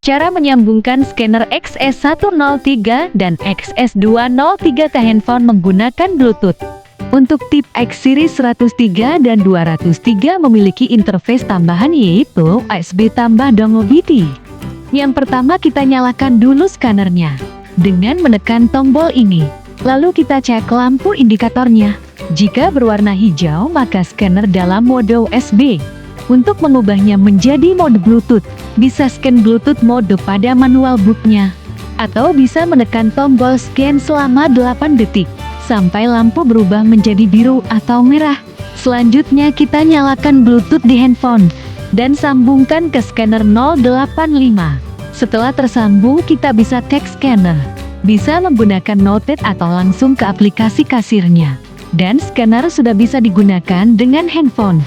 Cara menyambungkan scanner XS103 dan XS203 ke handphone menggunakan Bluetooth. Untuk tip X series 103 dan 203 memiliki interface tambahan yaitu USB tambah dongle BT. Yang pertama kita nyalakan dulu scannernya dengan menekan tombol ini. Lalu kita cek lampu indikatornya. Jika berwarna hijau maka scanner dalam mode USB. Untuk mengubahnya menjadi mode Bluetooth, bisa scan Bluetooth mode pada manual bootnya. Atau bisa menekan tombol scan selama 8 detik, sampai lampu berubah menjadi biru atau merah. Selanjutnya kita nyalakan Bluetooth di handphone, dan sambungkan ke scanner 085. Setelah tersambung kita bisa tag scanner. Bisa menggunakan Noted atau langsung ke aplikasi kasirnya. Dan scanner sudah bisa digunakan dengan handphone.